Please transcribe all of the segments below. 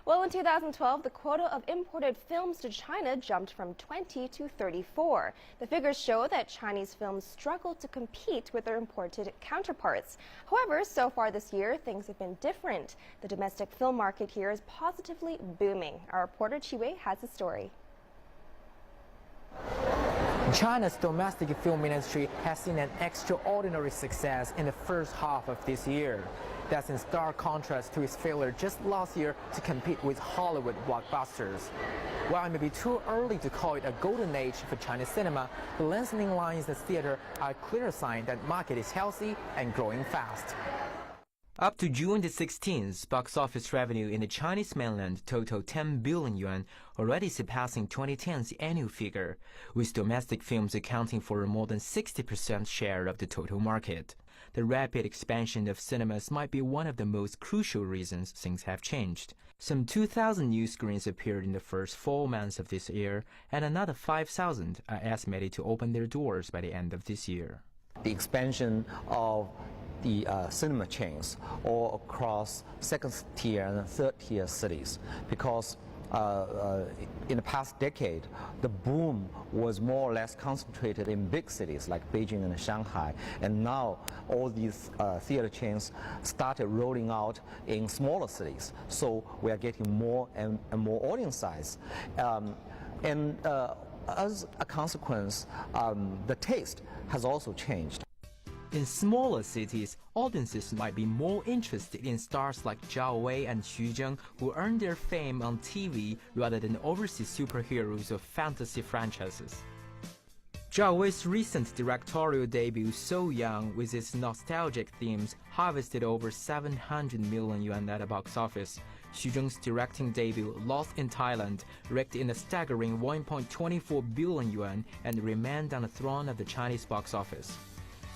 Well, in 2012, the quota of imported films to China jumped from 20 to 34. The figures show that Chinese films struggle to compete with their imported counterparts. However, so far this year, things have been different. The domestic film market here is positively booming. Our reporter Chi Wei has the story. China's domestic film industry has seen an extraordinary success in the first half of this year. That's in stark contrast to its failure just last year to compete with Hollywood blockbusters. While it may be too early to call it a golden age for Chinese cinema, the lengthening lines in the theater are a clear sign that the market is healthy and growing fast. Up to June the 16th, box office revenue in the Chinese mainland totaled 10 billion yuan, already surpassing 2010's annual figure, with domestic films accounting for more than 60% share of the total market. The rapid expansion of cinemas might be one of the most crucial reasons things have changed. Some 2,000 new screens appeared in the first 4 months of this year, and another 5,000 are estimated to open their doors by the end of this year. The expansion of the cinema chains all across second-tier and third-tier cities, because in the past decade, the boom was more or less concentrated in big cities like Beijing and Shanghai, and now all these theater chains started rolling out in smaller cities. So we are getting more and more audience size, and as a consequence, the taste has also changed. In smaller cities, audiences might be more interested in stars like Zhao Wei and Xu Zheng, who earned their fame on TV rather than overseas superheroes or fantasy franchises. Zhao Wei's recent directorial debut, So Young, with its nostalgic themes, harvested over 700 million yuan at the box office. Xu Zheng's directing debut, Lost in Thailand, raked in a staggering 1.24 billion yuan and remained on the throne of the Chinese box office.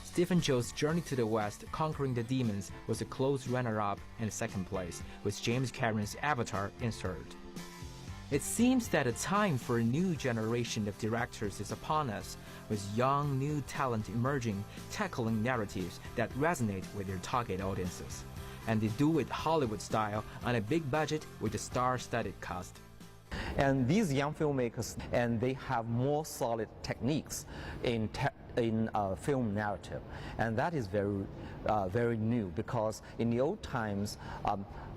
Stephen Chou's Journey to the West, Conquering the Demons, was a close runner-up in second place, with James Cameron's Avatar in third. It seems that a time for a new generation of directors is upon us, with young, new talent emerging, tackling narratives that resonate with their target audiences. And they do it Hollywood style, on a big budget with a star-studded cast. And these young filmmakers, and they have more solid techniques in film narrative, and that is very new, because in the old times,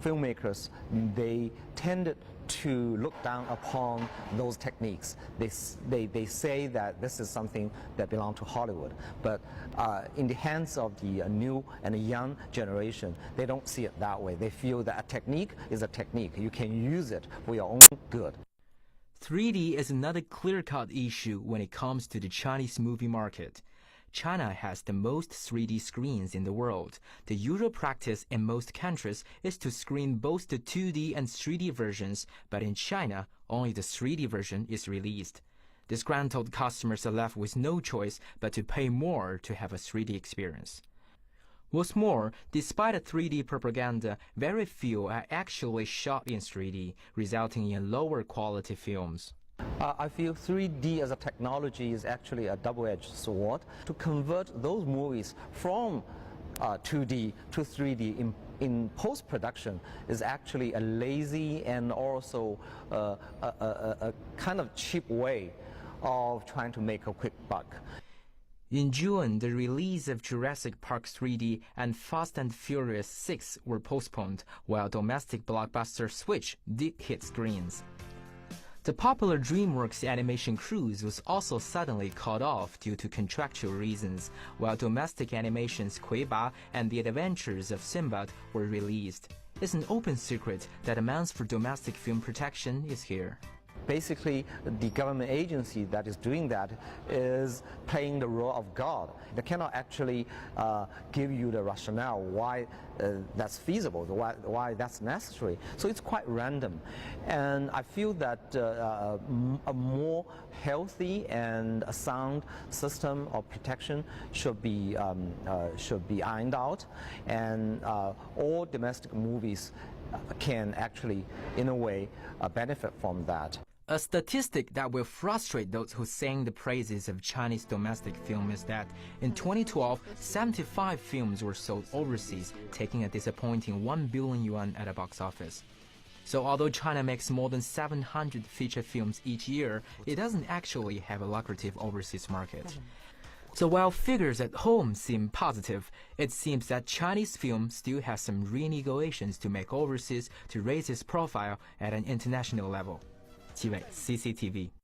filmmakers, they tended to look down upon those techniques. They say that this is something that belongs to Hollywood, but in the hands of the new and the young generation, they don't see it that way. They feel that a technique is a technique. You can use it for your own good. 3D is another clear-cut issue when it comes to the Chinese movie market. China has the most 3D screens in the world. The usual practice in most countries is to screen both the 2D and 3D versions, but in China, only the 3D version is released. Disgruntled customers are left with no choice but to pay more to have a 3D experience. What's more, despite a 3D propaganda, very few are actually shot in 3D, resulting in lower quality films. I feel 3D as a technology is actually a double-edged sword. To convert those movies from 2D to 3D in post-production is actually a lazy and also a kind of cheap way of trying to make a quick buck. In June, the release of Jurassic Park 3D and Fast and Furious 6 were postponed, while domestic blockbuster Switch did hit screens. The popular DreamWorks animation cruise was also suddenly cut off due to contractual reasons, while domestic animations Kuiba and The Adventures of Sinbad were released. It's an open secret that amounts for domestic film protection is here. Basically, the government agency that is doing that is playing the role of God. They cannot actually give you the rationale why that's feasible, why that's necessary. So it's quite random. And I feel that a more healthy and a sound system of protection should be ironed out, and all domestic movies can actually, in a way, benefit from that. A statistic that will frustrate those who sing the praises of Chinese domestic film is that in 2012, 75 films were sold overseas, taking a disappointing 1 billion yuan at the box office. So although China makes more than 700 feature films each year, it doesn't actually have a lucrative overseas market. So while figures at home seem positive, it seems that Chinese film still has some renegotiations to make overseas to raise its profile at an international level. 齐伟 CCTV